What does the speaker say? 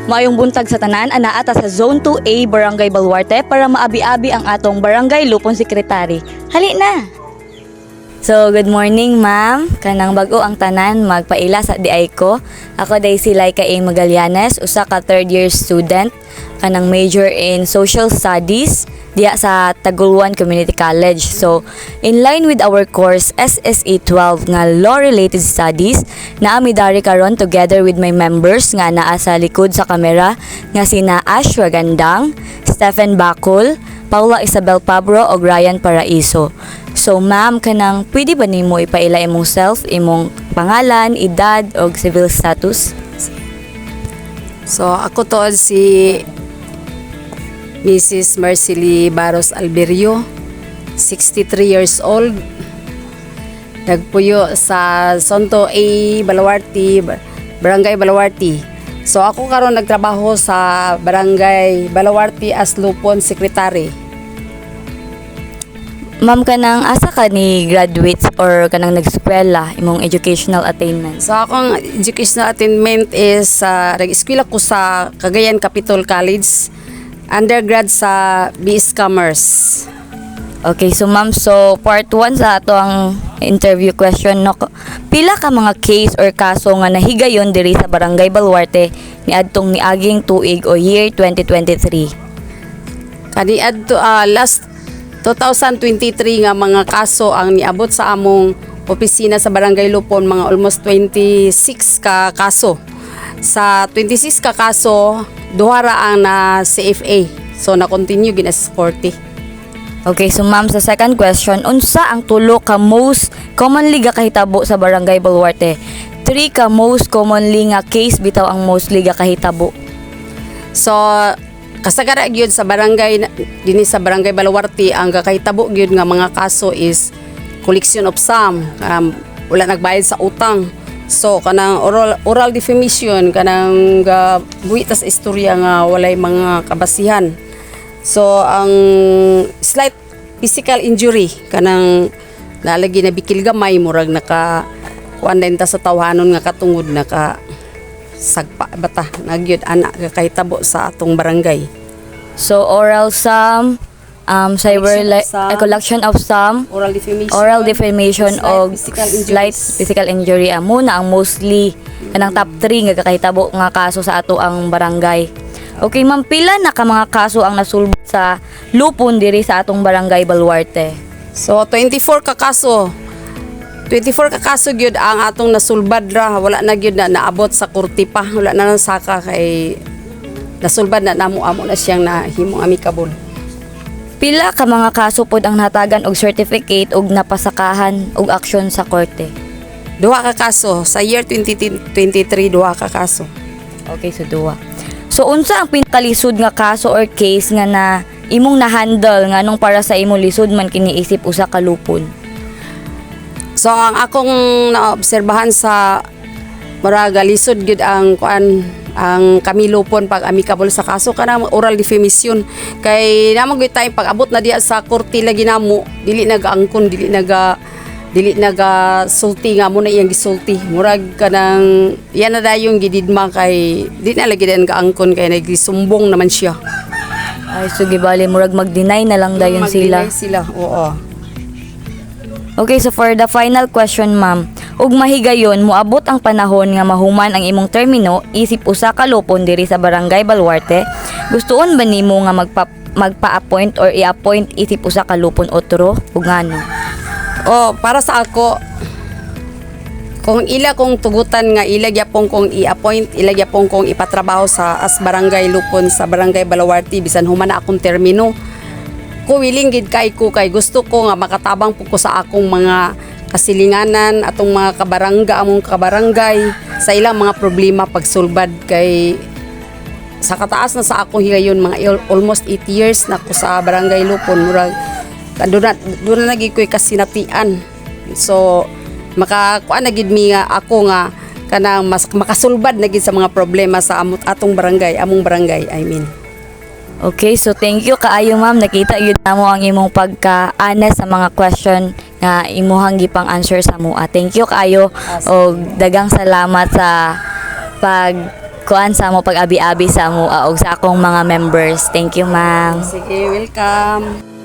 Maayong buntag sa tanan, anaa ta sa Zone 2A Barangay Baluarte para maabi-abi ang atong Barangay Lupon Secretary. Hali na! So, good morning ma'am. Kanang bago ang tanan, magpaila sa diay ko. Ako day si Laika A. Magallanes, usa ka third year student. Kanang major in Social Studies diya sa Taguluan Community College. So, in line with our course SSE 12 nga Law-Related Studies, naami dari karon together with my members nga naa sa likod sa kamera nga sina Ash Wagandang, Stephen Bacol, Paula Isabel Pabro o Ryan Paraiso. So, ma'am, kanang pwede ba nimo ipaila imong self, imong pangalan, edad o civil status? So, ako to si Mrs. Marcely Baros Alberio, 63 years old. Nagpuyo sa Zonto A, Baluarte, Barangay Baluarte. So, ako karon nagtrabaho sa Barangay Baluarte as Lupon Secretary. Ma'am, kanang asa ka ni graduates or kanang nag-eskwela imong educational attainment? So, akong educational attainment is nag-eskwela ko sa Cagayan Capitol College, undergrad sa BS Commerce. Okay, so ma'am, so part 1 sa ato ang interview question, no? Pila ka mga case or kaso nga nahigayon diri sa Barangay Baluarte ni adtong niaging tuig o year 2023? Kaniadto last 2023 nga mga kaso ang niabot sa among opisina sa Barangay Lupon, mga almost 26 ka kaso. Sa 26 ka kaso, duha ra ang na CFA. So na-continue gina sa 40. Okay, so ma'am, sa second question, unsa ang tulo ka most commonly ga kahitabo sa Barangay Baluarte? 3 ka most commonly nga case bitaw ang mostly ga kahitabo. So kasagara gyud sa barangay dinhi sa Barangay Baluarte, ang gakahitabo gyud nga mga kaso is collection of sum, wala nagbayad sa utang. So kanang oral defamation, kanang buhitas istorya nga walay mga kabasihan. So ang slight physical injury, kanang nalagi na bikil gamay, murag naka kuan din ta sa tawhanon nga katungod naka sagpa bata nagyud anak kahitabo sa atong barangay. So oral sum, collection of sum, oral defamation o slight physical injury muna ang mostly kanang top 3 nga kahitabo nga kaso sa ato ang barangay. Okay ma'am, pila na ka mga kaso ang nasulbad sa Lupon diri sa atong Barangay Baluarte? So 24 ka kaso. 24 ka kaso gyud ang atong nasulbad ra, wala na gyud na naabot sa korte pa, wala na saka kay nasulbad na amo na siyang nahimong amicable. Pila ka mga kaso pod ang natagan og certificate og napasakahan og aksyon sa korte? Duha ka kaso sa year 2023, duha ka kaso. Okay, so duha. So unsa ang pinakalisod nga kaso or case nga na imong na-handle nganong para sa imong lisod man kiniisip usa ka lupon? So ang akong naobserbahan sa muraga lisod gyud ang kuan ang kami lupon pag amicable sa kaso kana oral defamation, kay namo gyud tay pag abot na diya sa korte lagi namo dili nagaangkon, dili naga sulti nga mo na iyang gisulti, murag kanang yan na dayong gididma kay di na lagi din gaangkon kay nagisumbong naman siya. Ay, so gibali murag mag-deny na lang dayon sila. Mag-deny sila, oo. Okay, so for the final question ma'am, ug mahigayon moabot ang panahon nga mahuman ang imong termino isip usa ka lupon diri sa Barangay Baluarte, gustuon ba nimo nga magpa-appoint or i-appoint isip usa ka lupon otro ug ngano? Para sa ako, kung ila kong tugutan nga ilagyapong kong i-appoint, ilagyapong kong ipatrabaho sa as Barangay Lupon sa Barangay Baluarte bisan human na akong termino, ko willing gid kay gusto ko nga makatabang po ko sa akong mga kasilinganan atong mga among kabarangay sa ilang mga problema pagsulbad, kay sa kataas na sa akong higayon mga almost 8 years na ko sa Barangay Lupon, murag doon na naging ko'y kasinatian. So makakuan na gid mi nga ako nga kanang mas makasulbad na gid sa mga problema sa among barangay, I mean. Okay, so thank you kaayo ma'am, nakita yun na mo ang imong pagka-honest sa mga question nga imuhang gipang answer sa mua. Thank you kaayo o dagang salamat sa pag kuan sa mo pag-abi-abi sa mo og sa akong mga members. Thank you, ma'am. Sige, welcome.